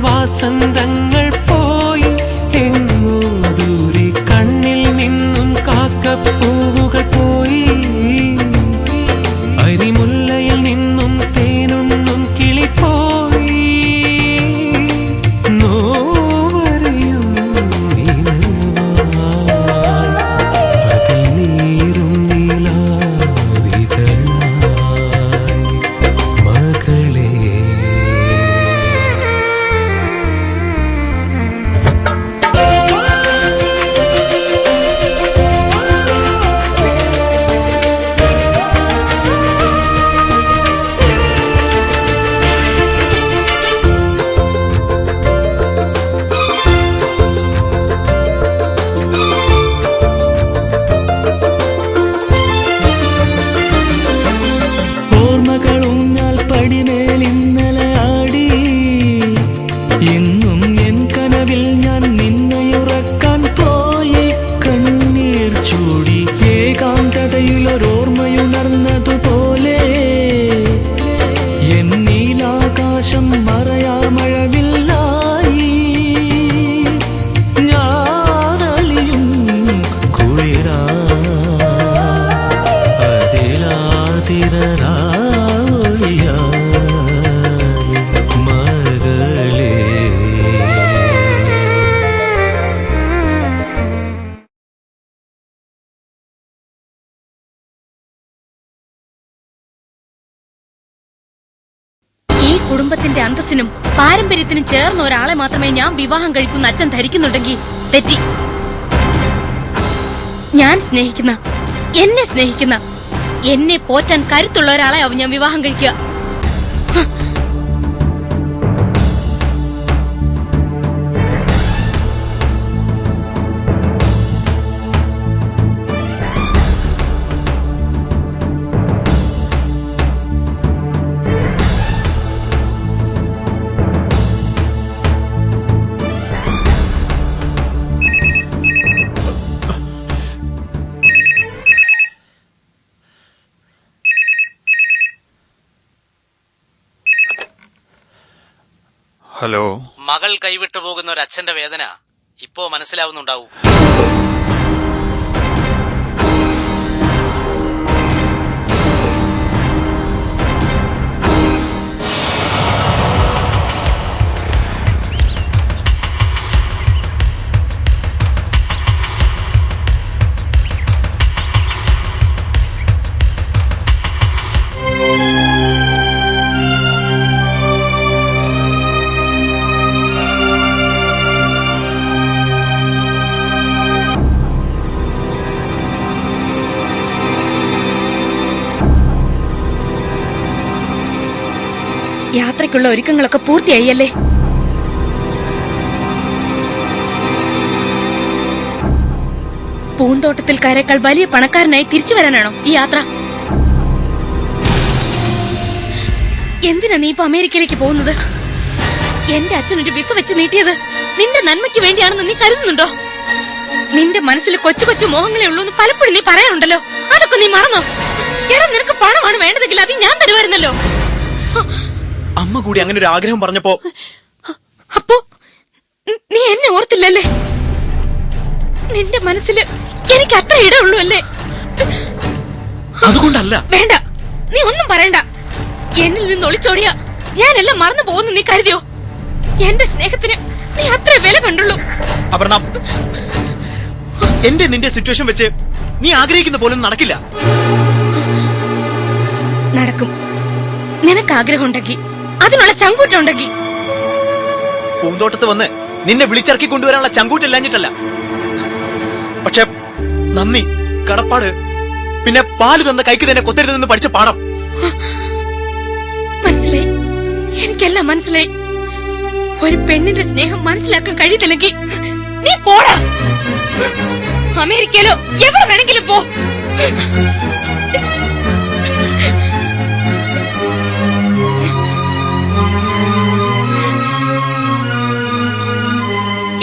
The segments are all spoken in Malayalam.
വാസന്തങ്ങൾ പോയി എങ്ങോ ദൂരെ കണ്ണിൽ നിന്നും കാക്കപ്പൂവുകൾ പോയി അരിമുല്ലയിൽ നിന്നും തേനൊന്നും കിളി പോയി നോവറിയും അതിൽ നീരും നീലാവിതളായി മകളെ കുടുംബത്തിന്റെ അന്തസ്സിനും പാരമ്പര്യത്തിനും ചേർന്ന ഒരാളെ മാത്രമേ ഞാൻ വിവാഹം കഴിക്കുന്ന അച്ഛൻ ധരിക്കുന്നുണ്ടെങ്കിൽ തെറ്റി. ഞാൻ സ്നേഹിക്കുന്ന, എന്നെ സ്നേഹിക്കുന്ന, എന്നെ പോറ്റാൻ കരുത്തുള്ള ഒരാളെ ആവും ഞാൻ വിവാഹം കഴിക്കുക. ഹലോ. മകൾ കൈവിട്ടു പോകുന്ന ഒരു അച്ഛന്റെ വേദന ഇപ്പോ മനസ്സിലാവുന്നുണ്ടാവും. യാത്രയ്ക്കുള്ള ഒരുക്കങ്ങളൊക്കെ പൂർത്തിയായല്ലേ? പൂന്തോട്ടത്തിൽ കയറേക്കാൾ വലിയ പണക്കാരനായി തിരിച്ചു വരാനാണോ ഈ യാത്ര? എന്തിനാ നീ ഇപ്പൊ അമേരിക്കയിലേക്ക് പോകുന്നത്? എന്റെ അച്ഛനൊരു വിസ വെച്ച് നീട്ടിയത് നിന്റെ നന്മയ്ക്ക് വേണ്ടിയാണെന്ന് നീ കരുതുന്നുണ്ടോ? നിന്റെ മനസ്സിൽ കൊച്ചു കൊച്ചു മോഹങ്ങളെ ഉള്ളൂ എന്ന് പലപ്പോഴും നീ പറയാറുണ്ടല്ലോ. അതൊക്കെ നീ മറന്നോ? എടാ, നിനക്ക് പണമാണ് വേണ്ടതെങ്കിൽ അത് ഞാൻ തരുമായിരുന്നല്ലോ. അമ്മ കൂടി അങ്ങനെ ഒരു ആഗ്രഹം പറഞ്ഞപ്പോ അപ്പോ നീ എന്നെ ഓർത്തില്ലല്ലേ? നിന്റെ മനസ്സിൽ എനിക്ക് അത്ര ഇടമുള്ളൂ അല്ലേ? അതുകൊണ്ടല്ല. വേണ്ട, നീ ഒന്നും പറയണ്ട. എന്നിൽ നിന്ന് ഒളിച്ചോടിയ ഞാനെല്ലാം മറന്നു പോകുന്നു നീ കരുതിയോ? എന്റെ സ്നേഹത്തിന് നീ അത്ര വില കണ്ടുള്ളൂ. അപർണ, എന്റെ നിന്റെ സിറ്റുവേഷൻ വെച്ച് നീ ആഗ്രഹിക്കുന്ന പോലും നടക്കില്ല. നടക്കും. നിനക്ക് ആഗ്രഹം ഉണ്ടെങ്കിൽ, അതിനുള്ള ചങ്കൂറ്റം ഉണ്ടെങ്കിൽ. പൂന്തോട്ടത്ത് വന്ന് നിന്നെ വിളിച്ചിറക്കി കൊണ്ടുവരാനുള്ള ചങ്കൂറ്റല്ലാഞ്ഞിട്ടല്ല, പക്ഷെ നന്ദി, കടപ്പാട്, പിന്നെ പാല് തന്ന കൈക്ക് തന്നെ കൊത്തരുതെന്ന് പഠിച്ച പാഠം. മനസ്സിലായി, എനിക്കെല്ലാം മനസ്സിലായി. ഒരു പെണ്ണിന്റെ സ്നേഹം മനസ്സിലാക്കാൻ കഴിയത്തില്ലെങ്കിൽ നീ പോടാ. അമേരിക്കയിലോ എവിടെ വേണമെങ്കിലും പോ.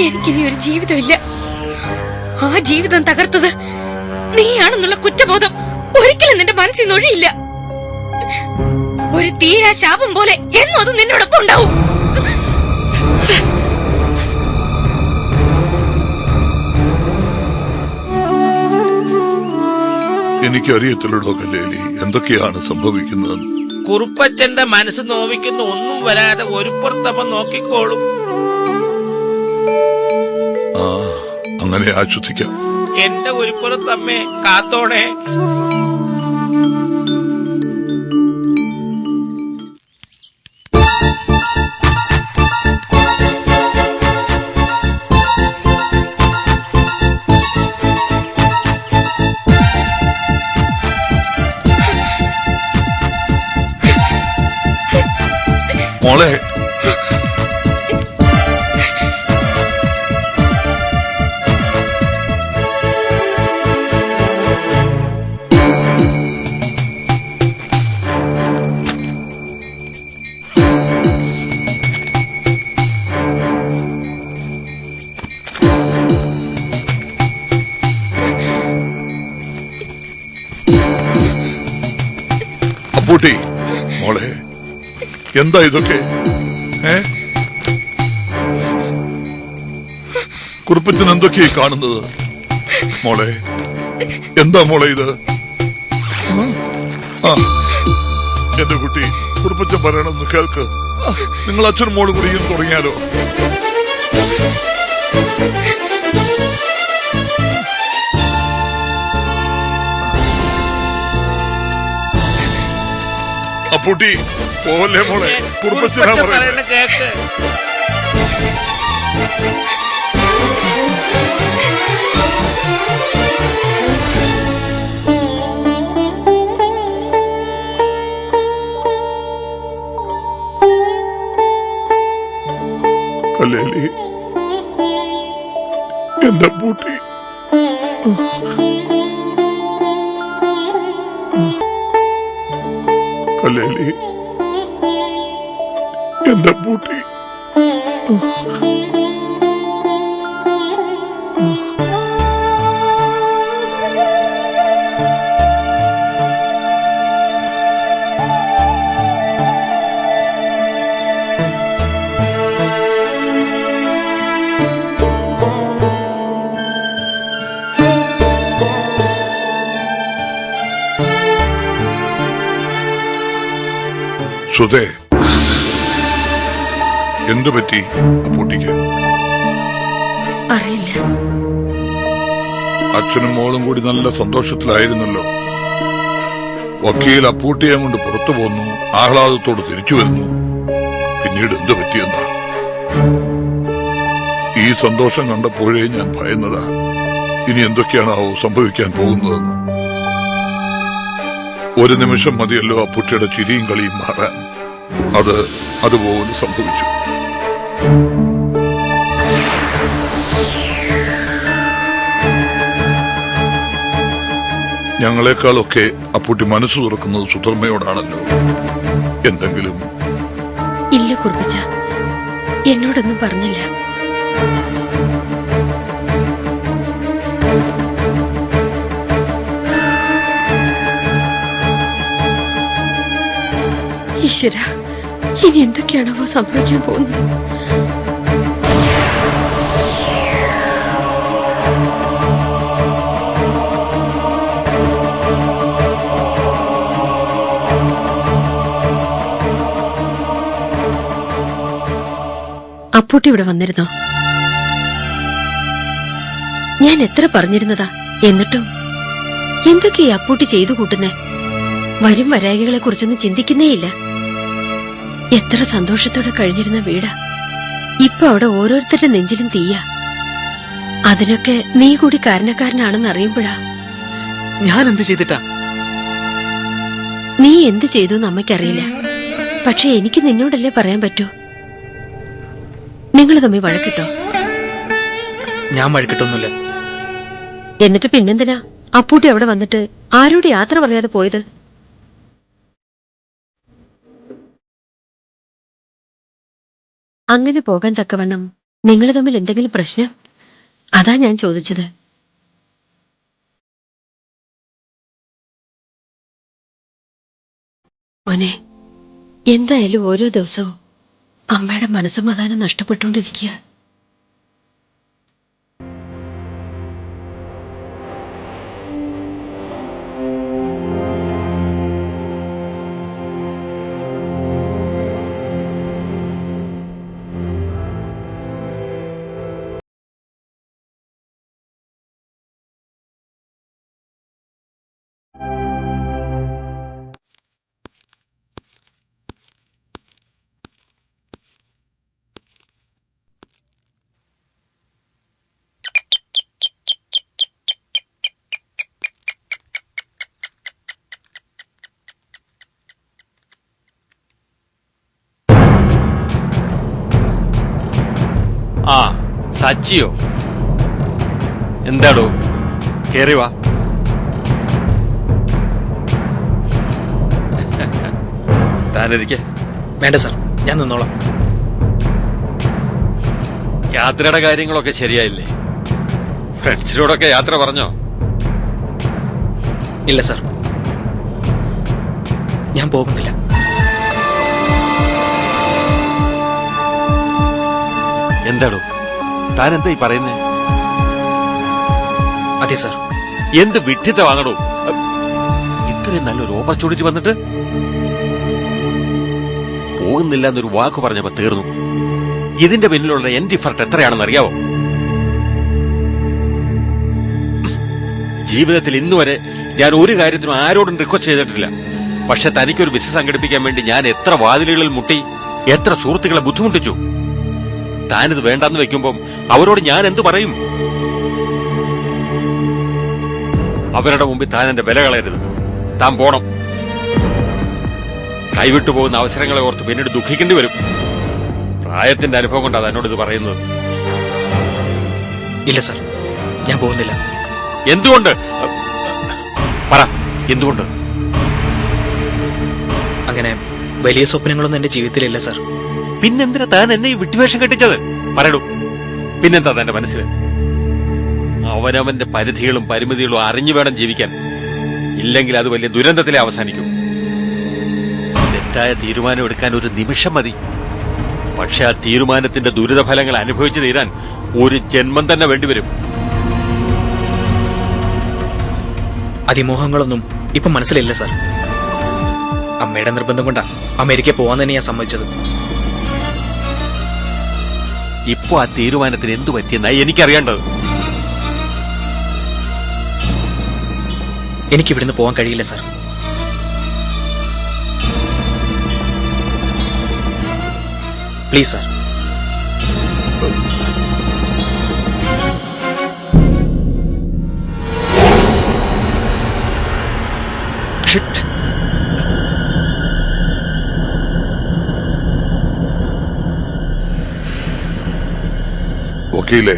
എനിക്കിനി ഒരു ജീവിതമില്ല. ആ ജീവിതം തകർത്തത് നീയാണെന്നുള്ള കുറ്റബോധം ഒരിക്കലും നിന്റെ മനസ്സിൽ നൊഴിയില്ല. ഒരു തീരാ ശാപം പോലെ എന്നും അത് നിന്നോടൊപ്പം ഉണ്ടാവും. എനിക്കറിയത്തില്ലടോ കല്ലേലി, എന്തൊക്കെയാണ് സംഭവിക്കുന്നത്. കുറുപ്പച്ചന്റെ മനസ്സ് നോവിക്കുന്ന ഒന്നും വരാതെ ഒരു പുറത്തമ്മ നോക്കിക്കോളും. ആ, അങ്ങനെ ആശ്വസിക്കാം. എന്റെ ഒരു പുറത്തമ്മേ കാത്തോടെ. മോളെ, അപ്പൂട്ടി, മോളെ, എന്താ ഇതൊക്കെ? കുറുപ്പച്ചൻ എന്തൊക്കെയായി കാണുന്നത്? മോളെ, എന്താ മോളെ ഇത്? ആ, എന്റെ കുട്ടി, കുറുപ്പച്ചൻ പറയണമെന്ന് കേൾക്ക്. നിങ്ങൾ അച്ഛനും മോളും കൂടി ഇന്ന് തുടങ്ങിയാലോ? അപ്പൂട്ടി, പോവല്ലേ മോളെ, കുറുപ്പച്ചനാ പറയുന്നത്. കേക്ക്. കല്ലേലി, എന്റെ അപ്പൂട്ടി. കല്ലേലി, എന്റെ അപ്പൂട്ടി. സുധേ, എന്തു പറ്റി അപ്പൂട്ടിക്ക്? അറിയില്ല. അച്ഛനും മോളും കൂടി നല്ല സന്തോഷത്തിലായിരുന്നല്ലോ. വക്കീൽ അപ്പൂട്ടിയെ കൊണ്ട് പുറത്തു പോന്നു, ആഹ്ലാദത്തോട് തിരിച്ചു വരുന്നു. പിന്നീട് എന്തു പറ്റിയെന്നാ? ഈ സന്തോഷം കണ്ടപ്പോഴേ ഞാൻ ഭയന്നതാ, ഇനി എന്തൊക്കെയാണാവോ സംഭവിക്കാൻ പോകുന്നതെന്ന്. ഒരു നിമിഷം മതിയല്ലോ അപ്പൂട്ടിയുടെ ചിരിയും കളിയും മാറാൻ. അതുപോലെ സംഭവിച്ചു. ഞങ്ങളെക്കാളൊക്കെ അപ്പൂട്ടി മനസ്സ് തുറക്കുന്നത് സുധർമ്മയോടാണല്ലോ. എന്തെങ്കിലും? ഇല്ല കുറുപ്പച്ച, എന്നോടൊന്നും പറഞ്ഞില്ല. ഈശ്വര, ഇനി എന്തൊക്കെയാണോ സംഭവിക്കാൻ പോകുന്നത്? അപ്പൂട്ടി ഇവിടെ വന്നിരുന്നോ? ഞാൻ എത്ര പറഞ്ഞിരുന്നതാ, എന്നിട്ടും എന്തൊക്കെയാ അപ്പൂട്ടി ചെയ്തു കൂട്ടുന്നേ? വരും വരായികളെ കുറിച്ചൊന്നും ചിന്തിക്കുന്നേയില്ല. എത്ര സന്തോഷത്തോടെ കഴിഞ്ഞിരുന്ന വീടാ, ഇപ്പൊ അവിടെ ഓരോരുത്തരുടെ നെഞ്ചിലും തീയാ. അതിനൊക്കെ നീ കൂടി കാരണക്കാരനാണെന്ന് അറിയുമ്പോഴാ. ഞാൻ എന്ത് ചെയ്തിട്ടാ? നീ എന്ത് ചെയ്തു എന്ന് അമ്മയ്ക്കറിയില്ല. പക്ഷെ എനിക്ക് നിന്നോടല്ലേ പറയാൻ പറ്റൂ. നിങ്ങൾ തമ്മിൽ വഴക്കിട്ടോ? ഞാൻ വഴക്കിട്ടൊന്നുമില്ല. എന്നിട്ട് പിന്നെന്തിനാ അപ്പൂട്ടി അവിടെ വന്നിട്ട് ആരോട് യാത്ര പറയാതെ പോയത്? അങ്ങനെ പോകാൻ തക്കവണ്ണം നിങ്ങൾ തമ്മിൽ എന്തെങ്കിലും പ്രശ്നം? അതാ ഞാൻ ചോദിച്ചത്. മോനെ, എന്തായാലും ഓരോ ദിവസവും അമ്മയുടെ മനസ്സമാധാനം നഷ്ടപ്പെട്ടുകൊണ്ടിരിക്കുക. ആ സച്ചിയോ? എന്താടോ? കേറി വാ. താനിരിക്കെ. വേണ്ട സാർ, ഞാൻ നിന്നോളാം. യാത്രയുടെ കാര്യങ്ങളൊക്കെ ശരിയായില്ലേ? ഫ്രണ്ട്സിനോടൊക്കെ യാത്ര പറഞ്ഞോ? ഇല്ല സാർ, ഞാൻ പോകുന്നില്ല. എന്താടോ താൻ എന്താ ഈ പറയുന്നേ? അതെ സാർ. എന്ത് വിഡ്ഢിത്ത വാങ്ങടോ? ഇത്രയും നല്ലൊരു ഓപ്പർച്യൂണിറ്റി വന്നിട്ട് പോകുന്നില്ല എന്നൊരു വാക്ക് പറഞ്ഞപ്പോ തീർന്നു. ഇതിന്റെ പിന്നിലുള്ള എന്റെ ഇഫർട്ട് എത്രയാണെന്ന് അറിയാവോ? ജീവിതത്തിൽ ഇന്നുവരെ ഞാൻ ഒരു കാര്യത്തിനും ആരോടും റിക്വസ്റ്റ് ചെയ്തിട്ടില്ല. പക്ഷെ തനിക്കൊരു ബിസിനസ് സംഘടിപ്പിക്കാൻ വേണ്ടി ഞാൻ എത്ര വാതിലുകളിൽ മുട്ടി, എത്ര സുഹൃത്തുക്കളെ ബുദ്ധിമുട്ടിച്ചു. താനിത് വേണ്ടെന്ന് വെക്കുമ്പം അവരോട് ഞാൻ എന്തു പറയും? അവരുടെ മുമ്പിൽ താൻ എന്റെ വില കളയരുത്. താൻ പോണം. കൈവിട്ടു പോകുന്ന അവസരങ്ങളെ ഓർത്ത് പിന്നീട് ദുഃഖിക്കേണ്ടി വരും. പ്രായത്തിന്റെ അനുഭവം കൊണ്ടാണ് എന്നോട് ഇത് പറയുന്നത്. ഇല്ല സാർ, ഞാൻ പോകുന്നില്ല. എന്തുകൊണ്ട്? പറ, എന്തുകൊണ്ട്? അങ്ങനെ വലിയ സ്വപ്നങ്ങളൊന്നും എന്റെ ജീവിതത്തിലില്ല സാർ. പിന്നെന്തിനാ താൻ എന്നെ ഈ വിട്ടുവേഷം കെട്ടിച്ചത്? പറയടൂ, പിന്നെന്താ തന്റെ മനസ്സിൽ? അവനവന്റെ പരിധികളും പരിമിതികളും അറിഞ്ഞു വേണം ജീവിക്കാൻ. ഇല്ലെങ്കിൽ അത് വലിയ ദുരന്തത്തിലെ അവസാനിക്കും. തെറ്റായ തീരുമാനം എടുക്കാൻ ഒരു നിമിഷം മതി. പക്ഷെ ആ തീരുമാനത്തിന്റെ ദുരിതഫലങ്ങൾ അനുഭവിച്ചു തീരാൻ ഒരു ജന്മം തന്നെ വേണ്ടിവരും. അതിമോഹങ്ങളൊന്നും ഇപ്പൊ മനസ്സിലില്ല സാർ. അമ്മയുടെ നിർബന്ധം കൊണ്ടാ അമേരിക്ക പോവാൻ തന്നെ ഞാൻ സമ്മതിച്ചത്. ഇപ്പൊ ആ തീരുമാനത്തിന് എന്തു പറ്റിയെന്നായി എനിക്കറിയേണ്ടത്. എനിക്കിവിടുന്ന് പോകാൻ കഴിയില്ല സാർ. Please sir. വക്കീലേ,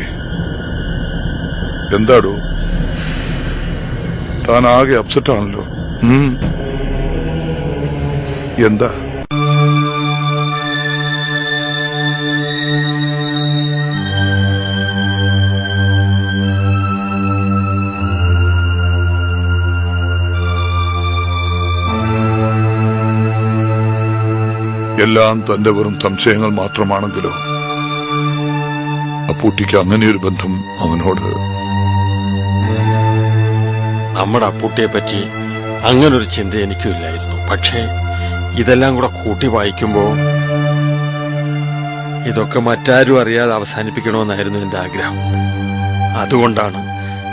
എന്താടോ താൻ ആകെ അപ്സെറ്റ് ആണല്ലോ? എന്താ? എല്ലാം തന്റെ വെറും സംശയങ്ങൾ മാത്രമാണെങ്കിലോ അപ്പൂട്ടിക്ക് അങ്ങനെയൊരു ബന്ധം അവനോട്? നമ്മുടെ അപ്പൂട്ടിയെ പറ്റി അങ്ങനൊരു ചിന്ത എനിക്കും ഇല്ലായിരുന്നു. പക്ഷേ ഇതെല്ലാം കൂടെ കൂട്ടി വായിക്കുമ്പോ ഇതൊക്കെ മറ്റാരും അറിയാതെ അവസാനിപ്പിക്കണമെന്നായിരുന്നു എന്റെ ആഗ്രഹം. അതുകൊണ്ടാണ്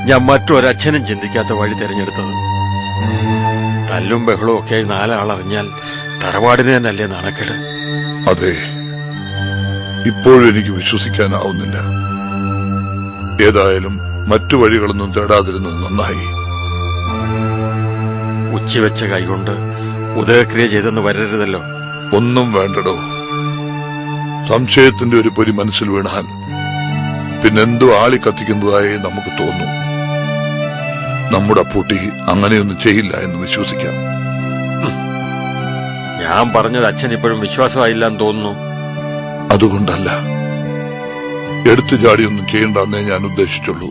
ഞാൻ മറ്റൊരച്ഛനും ചിന്തിക്കാത്ത വഴി തിരഞ്ഞെടുത്തത്. തല്ലും ബഹളവും ഒക്കെ നാലാളറിഞ്ഞാൽ തറവാടിന് തന്നെയല്ലേ നാണക്കേട്? അതെ, ഇപ്പോഴും എനിക്ക് വിശ്വസിക്കാനാവുന്നില്ല. ഏതായാലും മറ്റു വഴികളൊന്നും തേടാതിരുന്നത് നന്നായി. ഉച്ചവെച്ച കൈകൊണ്ട് ഉദയക്രിയ ചെയ്തെന്ന് വരരുതല്ലോ. ഒന്നും വേണ്ടടോ. സംശയത്തിന്റെ ഒരു പൊരി മനസ്സിൽ വീണാൽ പിന്നെന്തോ ആളി കത്തിക്കുന്നതായി നമുക്ക് തോന്നും. നമ്മുടെ അപ്പൂട്ടി അങ്ങനെയൊന്നും ചെയ്യില്ല എന്ന് വിശ്വസിക്കാം. ഞാൻ പറഞ്ഞത് അച്ഛൻ ഇപ്പോഴും വിശ്വാസമായില്ലെന്ന് തോന്നുന്നു. അതുകൊണ്ടല്ല, എടുത്തു ചാടിയൊന്നും ചെയ്യണ്ടെന്നേ ഞാൻ ഉദ്ദേശിച്ചുള്ളൂ.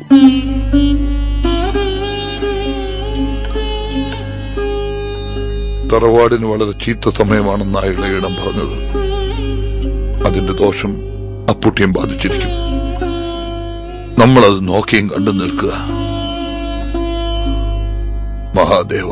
തറവാടിന് വളരെ ചീത്ത സമയമാണെന്നാണ് ഇളയിടം പറഞ്ഞത്. അതിന്റെ ദോഷം അപ്പൂട്ടിയും ബാധിച്ചിരിക്കും. നമ്മളത് നോക്കിയും കണ്ടു നിൽക്കുക. മഹാദേവ.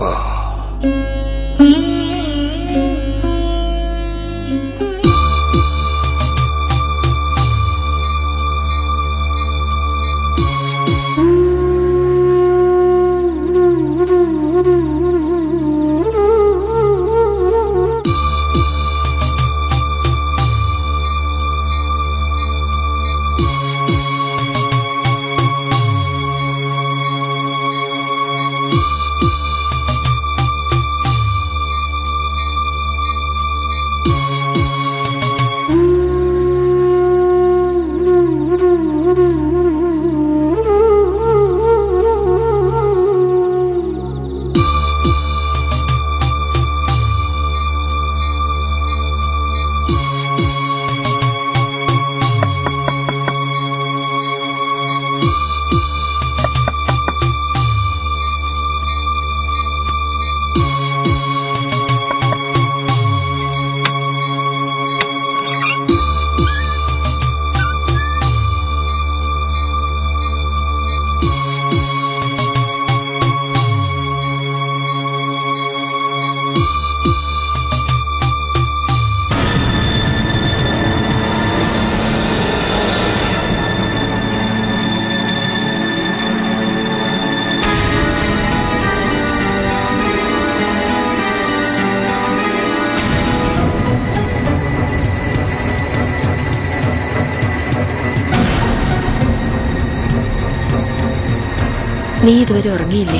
നീ ഇതുവരെ ഉറങ്ങിയില്ലേ?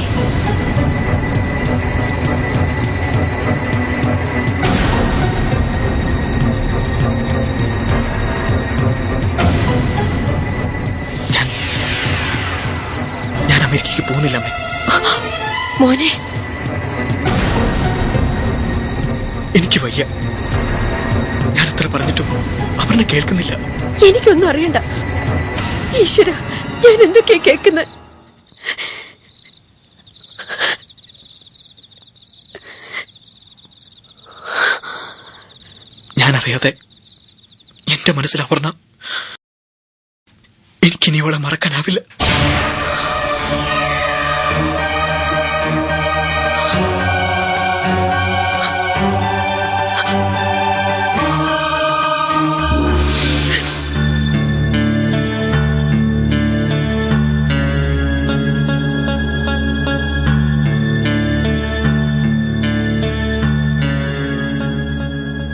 ഞാൻ അമേരിക്കയ്ക്ക് പോകുന്നില്ല അമ്മേ. മോനെ, എനിക്ക് വയ്യ. ഞാൻ എത്ര പറഞ്ഞിട്ടും അവരെന്നെ കേൾക്കുന്നില്ല. എനിക്കൊന്നും അറിയണ്ട. ഈശ്വര, ഞാൻ എന്തൊക്കെയാ കേൾക്കുന്നത്? ഞാനറിയാതെ എന്റെ മനസ്സിൽ അപർണ. എനിക്കിനി അവളെ മറക്കാനാവില്ല.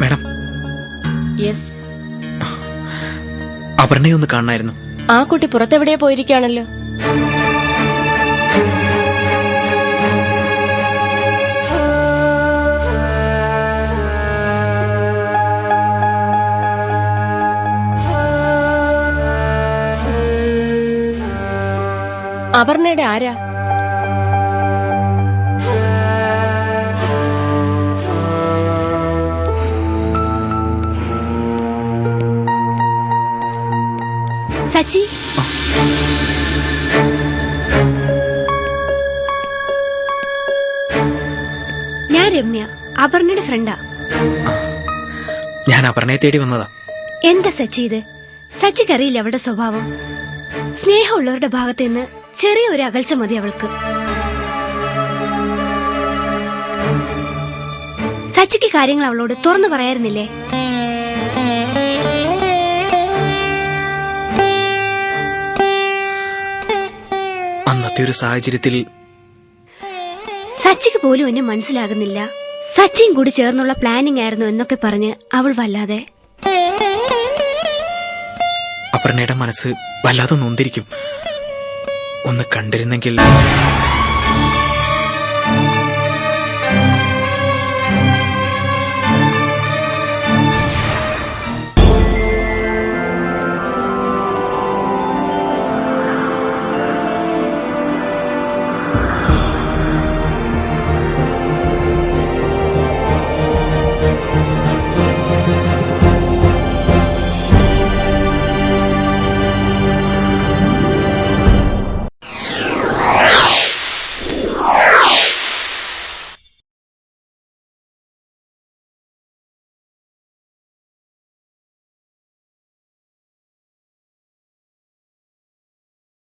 Madam, yes. അപർണയെ ഒന്ന് കാണണമായിരുന്നു. ആ കുട്ടി പുറത്തെവിടെയാ പോയിരിക്കുകയാണല്ലോ. അപർണയുടെ ആരാ? സച്ചി, ഞാൻ രമ്യ, അപർണയുടെ ഫ്രണ്ടാ. ഞാൻ അപർണയെ തേടി വന്നതാ. എന്താ സച്ചി ഇത്? സച്ചിക്കറിയില്ല അവളുടെ സ്വഭാവം. സ്നേഹമുള്ളവരുടെ ഭാഗത്ത് നിന്ന് ചെറിയൊരു അകൽച്ച മതി അവൾക്ക്. സച്ചിക്ക് കാര്യങ്ങൾ അവളോട് തുറന്നു പറയാറുന്നില്ലേ? അന്നത്തെ ഒരു സാഹചര്യത്തിൽ സച്ചിക്ക് പോലും എന്നെ മനസ്സിലാകുന്നില്ല. സച്ചിയും കൂടി ചേർന്നുള്ള പ്ലാനിംഗ് ആയിരുന്നു എന്നൊക്കെ പറഞ്ഞ് അവൾ വല്ലാതെ. അപർണയുടെ മനസ്സ് വല്ലാതെ നൊന്തിരിക്കും. ഒന്ന് കണ്ടിരുന്നെങ്കിൽ.